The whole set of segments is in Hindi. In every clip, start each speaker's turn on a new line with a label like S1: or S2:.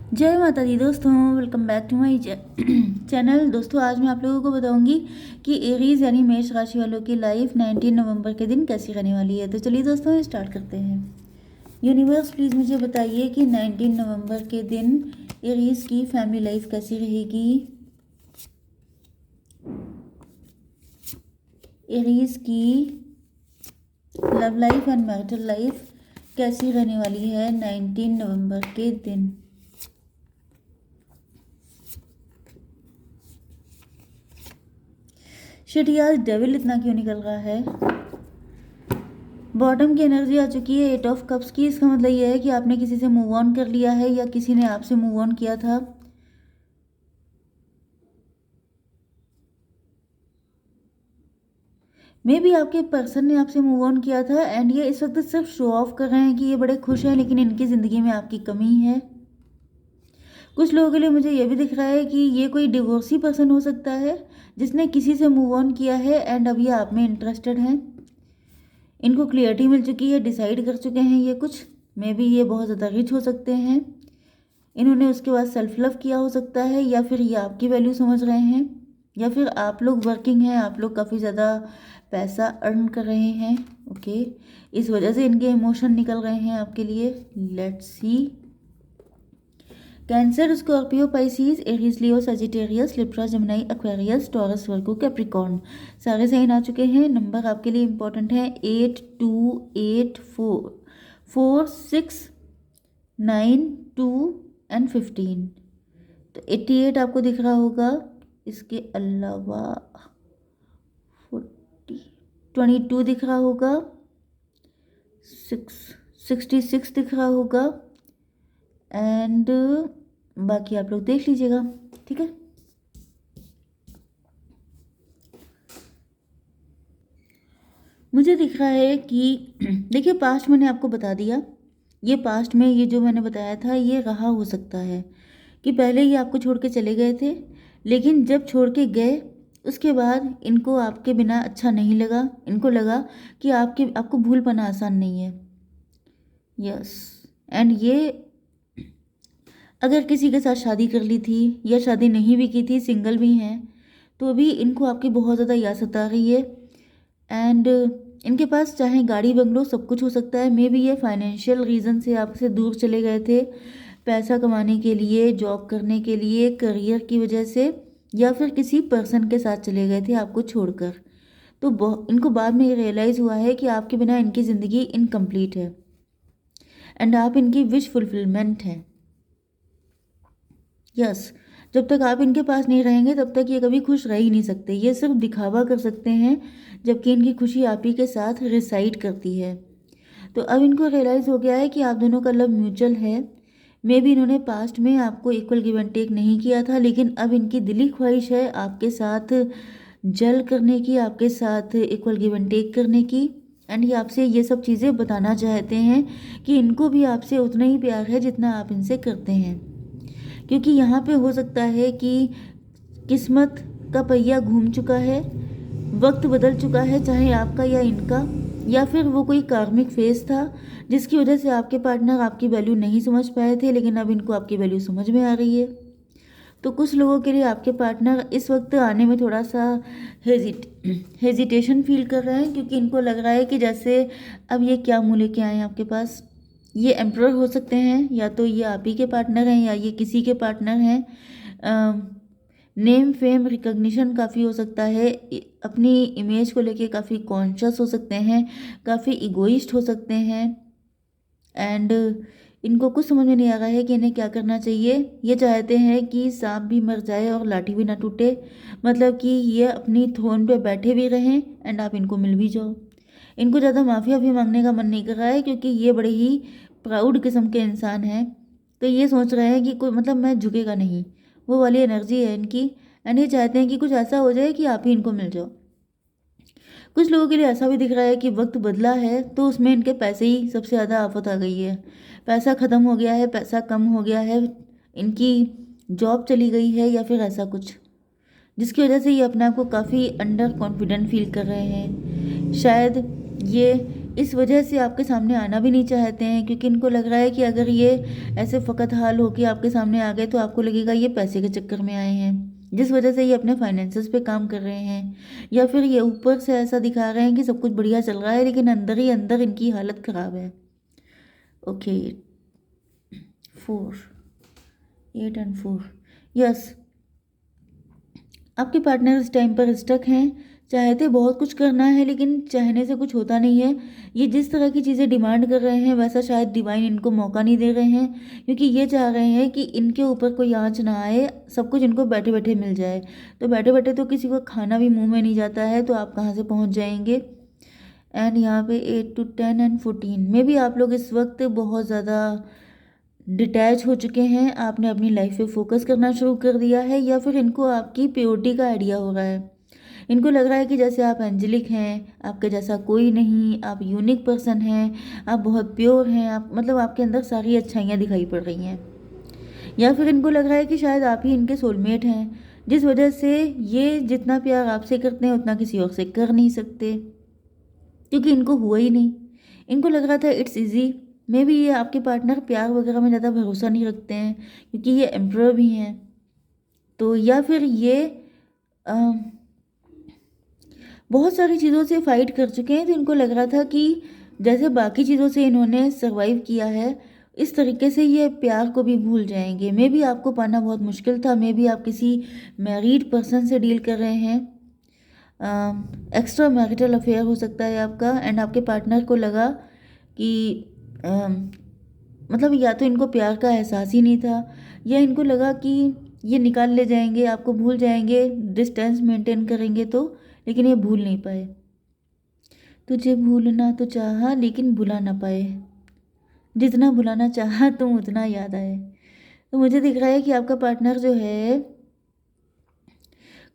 S1: जय माता दी दोस्तों, welcome back to my channel. दोस्तों आज मैं आप लोगों को बताऊंगी कि एरीज यानी मेष राशि वालों की लाइफ 19 नवंबर के दिन कैसी रहने वाली है। तो चलिए दोस्तों स्टार्ट करते हैं। यूनिवर्स प्लीज़ मुझे बताइए कि 19 नवंबर के दिन एरीज की फैमिली लाइफ कैसी रहेगी। एरीज की love life and marital life कैसी रहने वाली है 19 नवंबर के दिन। शिट यार, डेविल इतना क्यों निकल रहा है। बॉटम की एनर्जी आ चुकी है, 8 ऑफ कप्स की। इसका मतलब यह है कि आपने किसी से मूव ऑन कर लिया है या किसी ने आपसे मूव ऑन किया था। मे बी आपके पर्सन ने आपसे मूव ऑन किया था एंड ये इस वक्त सिर्फ शो ऑफ कर रहे हैं कि ये बड़े खुश हैं, लेकिन इनकी ज़िंदगी में आपकी कमी है। कुछ लोगों के लिए मुझे ये भी दिख रहा है कि ये कोई डिवोर्सी पर्सन हो सकता है जिसने किसी से मूव ऑन किया है एंड अब ये आप में इंटरेस्टेड हैं। इनको क्लियरिटी मिल चुकी है, डिसाइड कर चुके हैं ये कुछ। मे बी ये बहुत ज़्यादा रिच हो सकते हैं, इन्होंने उसके बाद सेल्फ लव किया हो सकता है, या फिर ये आपकी वैल्यू समझ रहे हैं, या फिर आप लोग वर्किंग हैं, आप लोग काफ़ी ज़्यादा पैसा अर्न कर रहे हैं। ओके, इस वजह से इनके इमोशन निकल रहे हैं आपके लिए। Let's see. Cancer, Scorpio, Pisces, Aries, Leo, Sagittarius, Libra, Gemini, Aquarius, Taurus, Virgo, Capricorn सारे साइन आ चुके हैं। नंबर आपके लिए इंपॉर्टेंट है 8, 2, 8, 4, 4, 6, 9, 2 एंड 15। तो 88 आपको दिख रहा होगा। इसके अलावा 40, 22 दिख रहा होगा, 66 दिख रहा होगा एंड बाकी आप लोग देख लीजिएगा, ठीक है। मुझे दिख रहा है कि देखिए, पास्ट मैंने आपको बता दिया। ये पास्ट में ये जो मैंने बताया था ये रहा हो सकता है कि पहले ये आपको छोड़ के चले गए थे, लेकिन जब छोड़ के गए उसके बाद इनको आपके बिना अच्छा नहीं लगा। इनको लगा कि आपको भूल पाना आसान नहीं है। यस, एंड ये अगर किसी के साथ शादी कर ली थी या शादी नहीं भी की थी, सिंगल भी हैं, तो भी इनको आपकी बहुत ज़्यादा याद सता रही है। एंड इनके पास चाहे गाड़ी बंगलो सब कुछ हो सकता है। मे बी ये फाइनेंशियल रीज़न से आपसे दूर चले गए थे, पैसा कमाने के लिए, जॉब करने के लिए, करियर की वजह से, या फिर किसी पर्सन के साथ चले गए थे आपको छोड़कर। तो इनको बाद में ये रियलाइज़ हुआ है कि आपके बिना इनकी ज़िंदगी इनकम्प्लीट है एंड आप इनकी विश फुलफिलमेंट हैं। यस, जब तक आप इनके पास नहीं रहेंगे तब तक ये कभी खुश रह ही नहीं सकते। ये सिर्फ दिखावा कर सकते हैं, जबकि इनकी खुशी आप ही के साथ रिसाइड करती है। तो अब इनको रियलाइज़ हो गया है कि आप दोनों का लव म्यूचुअल है। मे बी इन्होंने पास्ट में आपको इक्वल गिव एंड टेक नहीं किया था, लेकिन अब इनकी दिली ख्वाहिश है आपके साथ जल करने की, आपके साथ इक्वल गिव एंड टेक करने की। एंड ये आपसे ये सब चीज़ें बताना चाहते हैं कि इनको भी आपसे उतना ही प्यार है जितना आप इनसे करते हैं। क्योंकि यहाँ पे हो सकता है कि किस्मत का पहिया घूम चुका है, वक्त बदल चुका है, चाहे आपका या इनका, या फिर वो कोई कार्मिक फेज था जिसकी वजह से आपके पार्टनर आपकी वैल्यू नहीं समझ पाए थे, लेकिन अब इनको आपकी वैल्यू समझ में आ रही है। तो कुछ लोगों के लिए आपके पार्टनर इस वक्त आने में थोड़ा सा हेजिटेशन फील कर रहे हैं, क्योंकि इनको लग रहा है कि जैसे अब ये क्या मुँह लेके आए हैं आपके पास। ये एम्प्रर हो सकते हैं, या तो ये आप ही के पार्टनर हैं या ये किसी के पार्टनर हैं। नेम फेम रिकग्निशन काफ़ी हो सकता है, अपनी इमेज को लेके काफ़ी कॉन्शियस हो सकते हैं, काफ़ी इगोइस्ट हो सकते हैं। एंड इनको कुछ समझ में नहीं आ रहा है कि इन्हें क्या करना चाहिए। ये चाहते हैं कि सांप भी मर जाए और लाठी भी ना टूटे, मतलब कि ये अपनी थ्रोन पे बैठे भी रहें एंड आप इनको मिल भी जाओ। इनको ज़्यादा माफ़िया भी मांगने का मन नहीं कर रहा है, क्योंकि ये बड़े ही प्राउड किस्म के इंसान हैं। तो ये सोच रहे हैं कि कोई मतलब मैं झुकेगा नहीं, वो वाली एनर्जी है इनकी। एंड ये चाहते हैं कि कुछ ऐसा हो जाए कि आप ही इनको मिल जाओ। कुछ लोगों के लिए ऐसा भी दिख रहा है कि वक्त बदला है तो उसमें इनके पैसे ही सबसे ज़्यादा आफत आ गई है। पैसा ख़त्म हो गया है, पैसा कम हो गया है, इनकी जॉब चली गई है या फिर ऐसा कुछ, जिसकी वजह से ये अपने आप को काफ़ी अंडर कॉन्फिडेंट फील कर रहे हैं। शायद ये इस वजह से आपके सामने आना भी नहीं चाहते हैं, क्योंकि इनको लग रहा है कि अगर ये ऐसे फ़कत हाल होके आपके सामने आ गए तो आपको लगेगा ये पैसे के चक्कर में आए हैं, जिस वजह से ये अपने फाइनेंसेस पे काम कर रहे हैं। या फिर ये ऊपर से ऐसा दिखा रहे हैं कि सब कुछ बढ़िया चल रहा है, लेकिन अंदर ही अंदर इनकी हालत ख़राब है। ओके, 4, 8 एंड 4, यस, आपके पार्टनर इस टाइम पर स्टक हैं। चाहते बहुत कुछ करना है, लेकिन चाहने से कुछ होता नहीं है। ये जिस तरह की चीज़ें डिमांड कर रहे हैं वैसा शायद डिवाइन इनको मौका नहीं दे रहे हैं, क्योंकि ये चाह रहे हैं कि इनके ऊपर कोई आँच ना आए, सब कुछ इनको बैठे बैठे मिल जाए। तो बैठे बैठे तो किसी को खाना भी मुंह में नहीं जाता है, तो आप कहाँ से पहुँच जाएंगे। एंड यहाँ पे 8 to 10 एंड 14 में भी आप लोग इस वक्त बहुत ज़्यादा डिटैच हो चुके हैं। आपने अपनी लाइफ पे फोकस करना शुरू कर दिया है, या फिर इनको आपकी प्योरिटी का आइडिया हो रहा है। इनको लग रहा है कि जैसे आप एंजेलिक हैं, आपके जैसा कोई नहीं, आप यूनिक पर्सन हैं, आप बहुत प्योर हैं, आप मतलब आपके अंदर सारी अच्छाइयाँ दिखाई पड़ रही हैं। या फिर इनको लग रहा है कि शायद आप ही इनके सोलमेट हैं, जिस वजह से ये जितना प्यार आपसे करते हैं उतना किसी और से कर नहीं सकते, क्योंकि इनको हुआ ही नहीं। इनको लग रहा था इट्स इजी। मे भी ये आपके पार्टनर प्यार वगैरह में ज़्यादा भरोसा नहीं रखते हैं, क्योंकि ये एम्परर भी हैं। तो या फिर ये बहुत सारी चीज़ों से फाइट कर चुके हैं, तो इनको लग रहा था कि जैसे बाकी चीज़ों से इन्होंने सर्वाइव किया है, इस तरीके से ये प्यार को भी भूल जाएंगे। मे भी आपको पाना बहुत मुश्किल था, मे भी आप किसी मैरिड पर्सन से डील कर रहे हैं। एक्स्ट्रा मैरिटल अफेयर हो सकता है आपका, एंड आपके पार्टनर को लगा कि मतलब या तो इनको प्यार का एहसास ही नहीं था, या इनको लगा कि ये निकाल ले जाएंगे, आपको भूल जाएंगे, डिस्टेंस मेंटेन करेंगे तो, लेकिन ये भूल नहीं पाए। तुझे भूलना तो चाहा लेकिन भुला ना पाए, जितना भुलाना चाहा तुम उतना याद आए। तो मुझे दिख रहा है कि आपका पार्टनर जो है,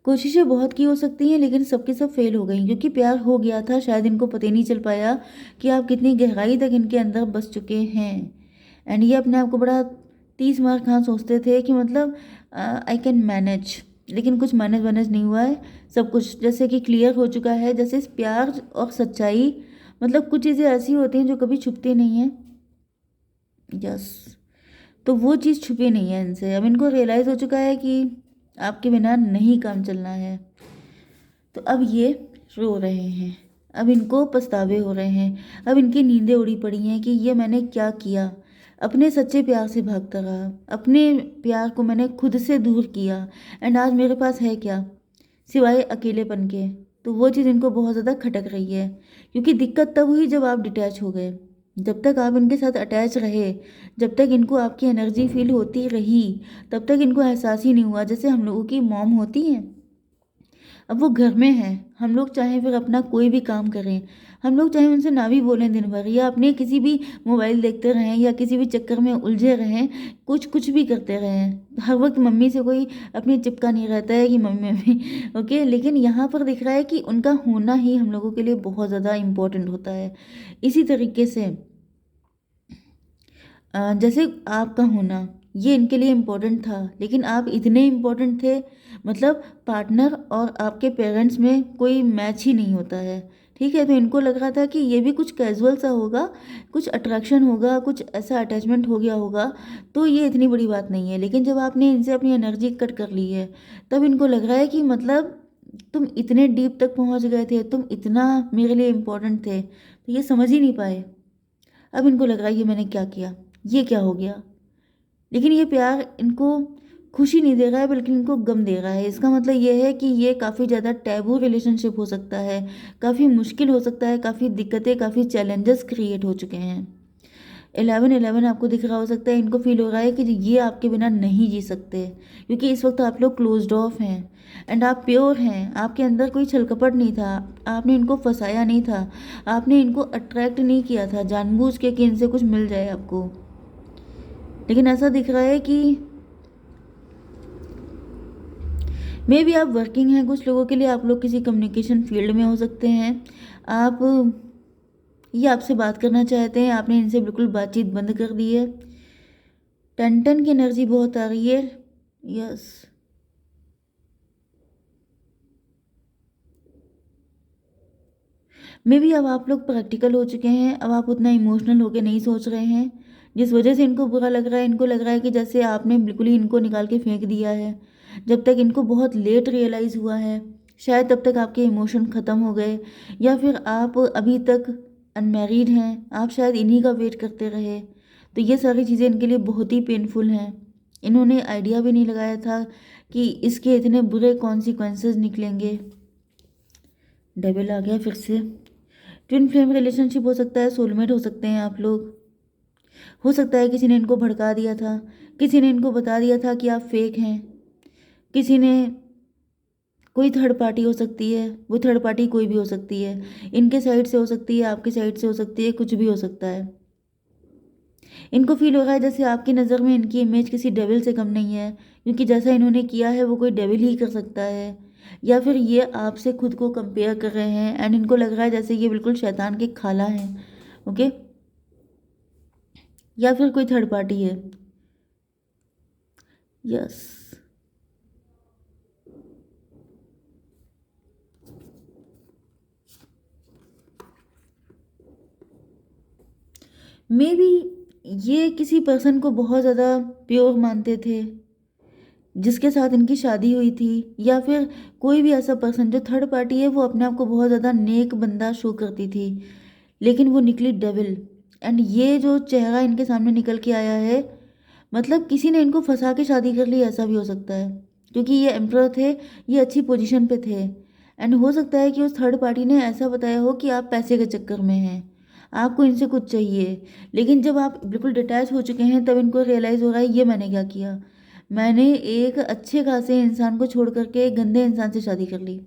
S1: कोशिशें बहुत की हो सकती हैं, लेकिन सबके सब फेल हो गई, क्योंकि प्यार हो गया था। शायद इनको पता ही नहीं चल पाया कि आप कितनी गहराई तक इनके अंदर बस चुके हैं। एंड ये अपने आप को बड़ा 30 मार खां सोचते थे कि मतलब आई कैन मैनेज, लेकिन कुछ मैनेज वैनेज नहीं हुआ है। सब कुछ जैसे कि क्लियर हो चुका है, जैसे इस प्यार और सच्चाई, मतलब कुछ चीज़ें ऐसी होती हैं जो कभी छुपती नहीं हैं। यस, तो वो चीज़ छुपी नहीं है इनसे। अब इनको रियलाइज़ हो चुका है कि आपके बिना नहीं काम चलना है। तो अब ये रो रहे हैं, अब इनको पछतावे हो रहे हैं, अब इनकी नींदें उड़ी पड़ी हैं कि ये मैंने क्या किया। अपने सच्चे प्यार से भागता रहा, अपने प्यार को मैंने खुद से दूर किया, एंड आज मेरे पास है क्या सिवाय अकेलेपन के। तो वो चीज़ इनको बहुत ज़्यादा खटक रही है, क्योंकि दिक्कत तब हुई जब आप डिटैच हो गए। जब तक आप इनके साथ अटैच रहे, जब तक इनको आपकी एनर्जी फील होती रही, तब तक इनको एहसास ही नहीं हुआ। जैसे हम लोगों की मॉम होती हैं, अब वो घर में हैं, हम लोग चाहे फिर अपना कोई भी काम करें, हम लोग चाहे उनसे ना भी बोलें दिन भर, या अपने किसी भी मोबाइल देखते रहें, या किसी भी चक्कर में उलझे रहें, कुछ भी करते रहें, हर वक्त मम्मी से कोई अपनी चिपका नहीं रहता है कि मम्मी मम्मी ओके। लेकिन यहाँ पर दिख रहा है कि उनका होना ही हम लोगों के लिए बहुत ज़्यादा इम्पोर्टेंट होता है। इसी तरीके से जैसे आपका होना ये इनके लिए इम्पोर्टेंट था, लेकिन आप इतने इम्पोर्टेंट थे, मतलब पार्टनर और आपके पेरेंट्स में कोई मैच ही नहीं होता है। ठीक है, तो इनको लग रहा था कि ये भी कुछ कैजुअल सा होगा, कुछ अट्रैक्शन होगा, कुछ ऐसा अटैचमेंट हो गया होगा, तो ये इतनी बड़ी बात नहीं है। लेकिन जब आपने इनसे अपनी एनर्जी कट कर ली है, तब इनको लग रहा है कि मतलब तुम इतने डीप तक पहुंच गए थे, तुम इतना मेरे लिए इम्पोर्टेंट थे, तो ये समझ ही नहीं पाए। अब इनको लग रहा है कि मैंने क्या किया, ये क्या हो गया। लेकिन ये प्यार इनको खुशी नहीं दे रहा है, बल्कि इनको गम दे रहा है। इसका मतलब ये है कि ये काफ़ी ज़्यादा टैबू रिलेशनशिप हो सकता है, काफ़ी मुश्किल हो सकता है, काफ़ी दिक्कतें, काफ़ी चैलेंजेस क्रिएट हो चुके हैं। 11-11 आपको दिख रहा हो सकता है, इनको फील हो रहा है कि ये आपके बिना नहीं जी सकते, क्योंकि इस वक्त आप लोग क्लोज्ड ऑफ हैं, एंड आप प्योर हैं। आपके अंदर कोई छलकपट नहीं था, आपने इनको फंसाया नहीं था, आपने इनको अट्रैक्ट नहीं किया था जानबूझ के कि इनसे कुछ मिल जाए आपको। लेकिन ऐसा दिख रहा है कि मे भी आप वर्किंग हैं, कुछ लोगों के लिए आप लोग किसी कम्युनिकेशन फील्ड में हो सकते हैं। आप ये आपसे बात करना चाहते हैं, आपने इनसे बिल्कुल बातचीत बंद कर दी है। 10-10 की एनर्जी बहुत आ रही है। यस, मे बी अब आप लोग प्रैक्टिकल हो चुके हैं, अब आप उतना इमोशनल होके नहीं सोच रहे हैं, जिस वजह से इनको बुरा लग रहा है। इनको लग रहा है कि जैसे आपने बिल्कुल ही इनको निकाल के फेंक दिया है। जब तक इनको बहुत लेट रियलाइज़ हुआ है, शायद तब तक आपके इमोशन ख़त्म हो गए, या फिर आप अभी तक अनमैरिड हैं, आप शायद इन्हीं का वेट करते रहे। तो ये सारी चीज़ें इनके लिए बहुत ही पेनफुल हैं। इन्होंने आइडिया भी नहीं लगाया था कि इसके इतने बुरे कॉन्सिक्वेंसेस निकलेंगे। डेविल आ गया फिर से। ट्विन फ्लेम रिलेशनशिप हो सकता है, सोलमेट हो सकते हैं आप लोग। हो सकता है किसी ने इनको भड़का दिया था, किसी ने इनको बता दिया था कि आप फेक हैं, किसी ने, कोई थर्ड पार्टी हो सकती है, वो थर्ड पार्टी कोई भी हो सकती है, इनके साइड से हो सकती है, आपके साइड से हो सकती है, कुछ भी हो सकता है। इनको फील हो रहा है जैसे आपकी नज़र में इनकी इमेज किसी डेविल से कम नहीं है, क्योंकि जैसा इन्होंने किया है वो कोई डेविल ही कर सकता है। या फिर ये आपसे खुद को कंपेयर कर रहे हैं एंड इनको लग रहा है जैसे ये बिल्कुल शैतान के खाला हैं। ओके, या फिर कोई थर्ड पार्टी है। यस, मे बी ये किसी पर्सन को बहुत ज़्यादा प्योर मानते थे जिसके साथ इनकी शादी हुई थी, या फिर कोई भी ऐसा पर्सन जो थर्ड पार्टी है, वो अपने आप को बहुत ज़्यादा नेक बंदा शो करती थी, लेकिन वो निकली डेविल। एंड ये जो चेहरा इनके सामने निकल के आया है, मतलब किसी ने इनको फंसा के शादी कर ली, ऐसा भी हो सकता है, क्योंकि ये एम्परर थे, ये अच्छी पोजीशन पे थे। एंड हो सकता है कि उस थर्ड पार्टी ने ऐसा बताया हो कि आप पैसे के चक्कर में हैं, आपको इनसे कुछ चाहिए, लेकिन जब आप बिल्कुल डिटैच हो चुके हैं तब इनको रियलाइज़ हो रहा है ये मैंने क्या किया, मैंने एक अच्छे खासे इंसान को छोड़ करके एक गंदे इंसान से शादी कर ली।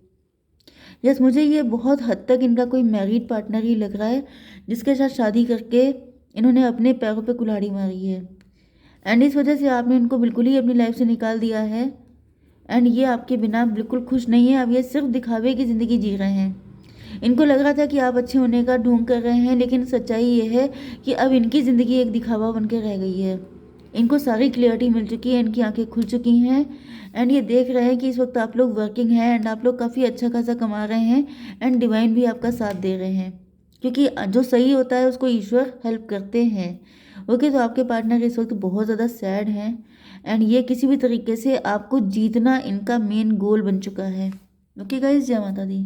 S1: यस, मुझे ये बहुत हद तक इनका कोई मैरिड पार्टनर ही लग रहा है, जिसके साथ शादी करके इन्होंने अपने पैरों पे कुल्हाड़ी मारी है। एंड इस वजह से आपने इनको बिल्कुल ही अपनी लाइफ से निकाल दिया है। एंड ये आपके बिना बिल्कुल खुश नहीं है, अब ये सिर्फ दिखावे की ज़िंदगी जी रहे हैं। इनको लग रहा था कि आप अच्छे होने का ढोंग कर रहे हैं, लेकिन सच्चाई ये है कि अब इनकी ज़िंदगी एक दिखावा बन के रह गई है। इनको सारी क्लियरिटी मिल चुकी है, इनकी आंखें खुल चुकी हैं, एंड ये देख रहे हैं कि इस वक्त आप लोग वर्किंग हैं एंड आप लोग काफ़ी अच्छा खासा कमा रहे हैं, एंड डिवाइन भी आपका साथ दे रहे हैं, क्योंकि जो सही होता है उसको ईश्वर हेल्प करते हैं। ओके, तो आपके पार्टनर इस वक्त बहुत ज़्यादा सैड हैं, एंड ये किसी भी तरीके से आपको जीतना इनका मेन गोल बन चुका है। ओके गाइस, जय माता दी।